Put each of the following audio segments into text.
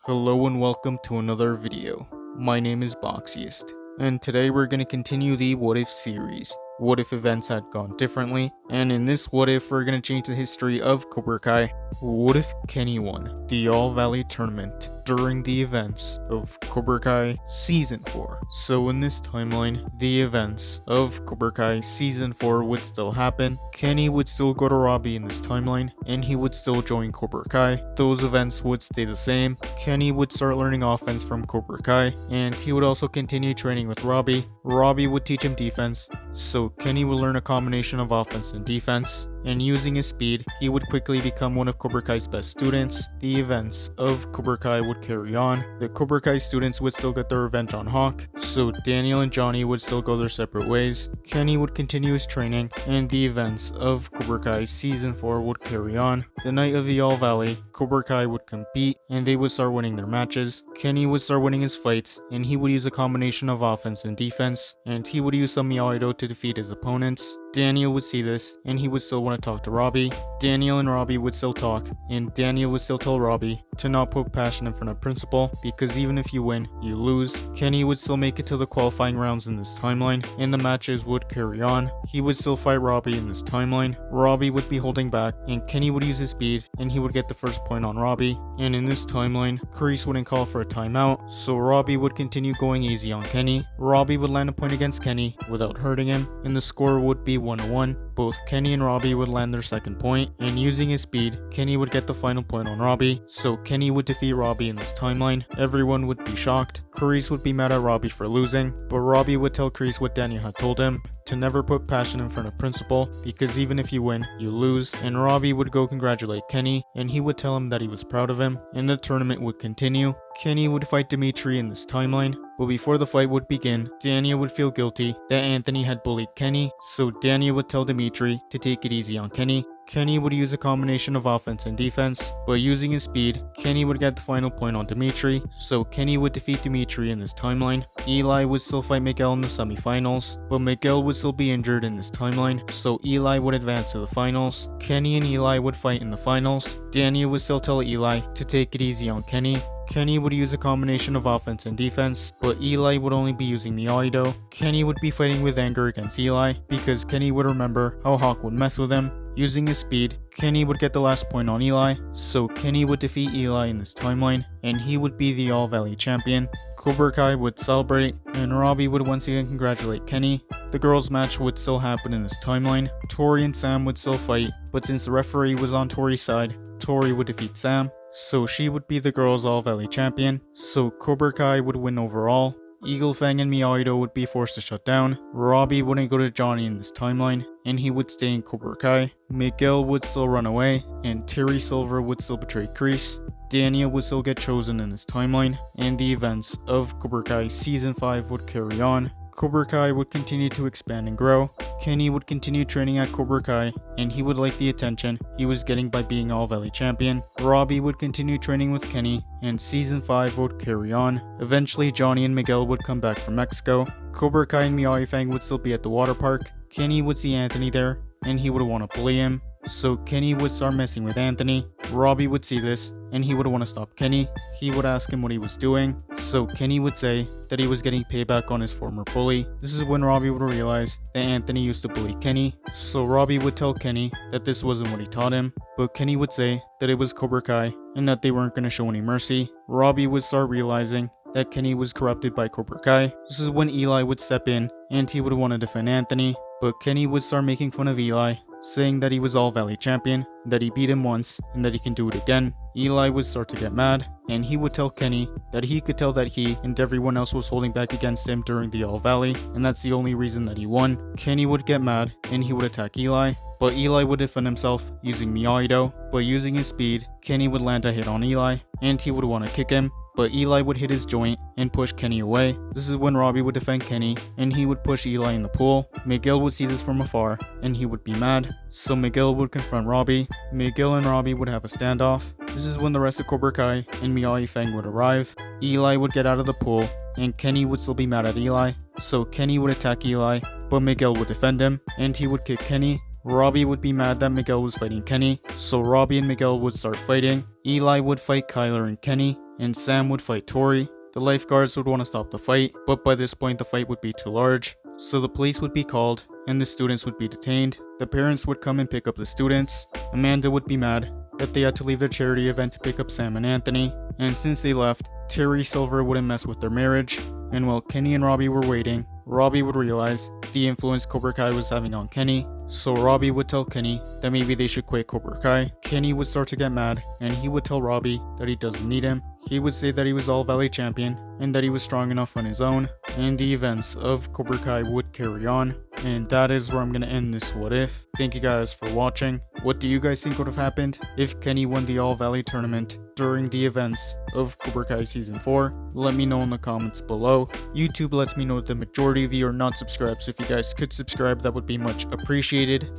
Hello and welcome to another video. My name is Boxiest, and today we're going to continue the What If series. What if events had gone differently? And in this What If, we're going to change the history of Cobra Kai. What if Kenny won the All Valley tournament during the events of Cobra Kai Season 4? So in this timeline, the events of Cobra Kai Season 4 would still happen. Kenny would still go to Robbie in this timeline, and he would still join Cobra Kai. Those events would stay the same. Kenny would start learning offense from Cobra Kai, and he would also continue training with Robbie. Robbie would teach him defense, so Kenny would learn a combination of offense and defense, and using his speed, he would quickly become one of Cobra Kai's best students. The events of Cobra Kai would carry on. The Cobra Kai students would still get their revenge on Hawk, so Daniel and Johnny would still go their separate ways. Kenny would continue his training, and the events of Cobra Kai Season 4 would carry on. The night of the All Valley, Cobra Kai would compete, and they would start winning their matches. Kenny would start winning his fights, and he would use a combination of offense and defense, and he would use some Miyagi-Do to defeat his opponents. Daniel would see this, and he would still want to talk to Robbie. Daniel and Robbie would still talk, and Daniel would still tell Robbie to not put passion in front of principle, because even if you win, you lose. Kenny would still make it to the qualifying rounds in this timeline, and the matches would carry on. He would still fight Robbie in this timeline. Robbie would be holding back, and Kenny would use his speed, and he would get the first point on Robbie. And in this timeline, Kreese wouldn't call for a timeout, so Robbie would continue going easy on Kenny. Robbie would land a point against Kenny without hurting him, and the score would be 1-1. Both Kenny and Robbie would land their second point, and using his speed, Kenny would get the final point on Robbie, so Kenny would defeat Robbie in this timeline. Everyone would be shocked. Kreese would be mad at Robbie for losing, but Robbie would tell Kreese what Daniel had told him, to never put passion in front of principle, because even if you win, you lose. And Robbie would go congratulate Kenny, and he would tell him that he was proud of him, and the tournament would continue. Kenny would fight Dimitri in this timeline, but before the fight would begin, Daniel would feel guilty that Anthony had bullied Kenny, so Daniel would tell Dimitri to take it easy on Kenny. Kenny would use a combination of offense and defense, but using his speed, Kenny would get the final point on Dimitri, so Kenny would defeat Dimitri in this timeline. Eli would still fight Miguel in the semifinals, but Miguel would still be injured in this timeline, so Eli would advance to the finals. Kenny and Eli would fight in the finals. Daniel would still tell Eli to take it easy on Kenny. Kenny would use a combination of offense and defense, but Eli would only be using Miyagi-Do. Kenny would be fighting with anger against Eli, because Kenny would remember how Hawk would mess with him. Using his speed, Kenny would get the last point on Eli, so Kenny would defeat Eli in this timeline, and he would be the All Valley champion. Cobra Kai would celebrate, and Robbie would once again congratulate Kenny. The girls' match would still happen in this timeline. Tori and Sam would still fight, but since the referee was on Tori's side, Tori would defeat Sam, so she would be the girls' All Valley champion, so Cobra Kai would win overall. Eagle Fang and Miyagi-Do would be forced to shut down. Robbie wouldn't go to Johnny in this timeline, and he would stay in Cobra Kai. Miguel would still run away, and Terry Silver would still betray Kreese. Daniel would still get chosen in this timeline, and the events of Cobra Kai Season 5 would carry on. Cobra Kai would continue to expand and grow. Kenny would continue training at Cobra Kai, and he would like the attention he was getting by being All Valley champion. Robbie would continue training with Kenny, and Season 5 would carry on. Eventually, Johnny and Miguel would come back from Mexico. Cobra Kai and Miyagi Fang would still be at the water park. Kenny would see Anthony there, and he would want to bully him, so Kenny would start messing with Anthony. Robbie would see this, and he would want to stop Kenny. He would ask him what he was doing, so Kenny would say that he was getting payback on his former bully. This is when Robbie would realize that Anthony used to bully Kenny, so Robbie would tell Kenny that this wasn't what he taught him, but Kenny would say that it was Cobra Kai and that they weren't going to show any mercy. Robbie would start realizing that Kenny was corrupted by Cobra Kai. This is when Eli would step in, and he would want to defend Anthony, but Kenny would start making fun of Eli, saying that he was All Valley champion, that he beat him once, and that he can do it again. Eli would start to get mad, and he would tell Kenny that he could tell that he and everyone else was holding back against him during the All Valley, and that's the only reason that he won. Kenny would get mad, and he would attack Eli, but Eli would defend himself using Miyagi-Do, but using his speed, Kenny would land a hit on Eli, and he would want to kick him, but Eli would hit his joint and push Kenny away. This is when Robbie would defend Kenny, and he would push Eli in the pool. Miguel would see this from afar, and he would be mad, so Miguel would confront Robbie. Miguel and Robbie would have a standoff. This is when the rest of Cobra Kai and Miyagi Fang would arrive. Eli would get out of the pool, and Kenny would still be mad at Eli, so Kenny would attack Eli, but Miguel would defend him, and he would kick Kenny. Robbie would be mad that Miguel was fighting Kenny, so Robbie and Miguel would start fighting. Eli would fight Kyler and Kenny, and Sam would fight Tori. The lifeguards would want to stop the fight, but by this point the fight would be too large, so the police would be called and the students would be detained. The parents would come and pick up the students. Amanda would be mad that they had to leave their charity event to pick up Sam and Anthony, and since they left, Terry Silver wouldn't mess with their marriage. And while Kenny and Robbie were waiting, Robbie would realize the influence Cobra Kai was having on Kenny, so Robbie would tell Kenny that maybe they should quit Cobra Kai. Kenny would start to get mad, and he would tell Robbie that he doesn't need him. He would say that he was All Valley champion, and that he was strong enough on his own, and the events of Cobra Kai would carry on. And that is where I'm gonna end this what if. Thank you guys for watching. What do you guys think would have happened if Kenny won the All Valley tournament during the events of Cobra Kai Season 4? Let me know in the comments below. YouTube lets me know that the majority of you are not subscribed, so if you guys could subscribe, that would be much appreciated.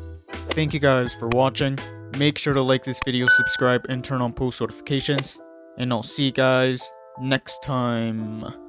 Thank you guys for watching. Make sure to like this video, subscribe, and turn on post notifications. And I'll see you guys next time.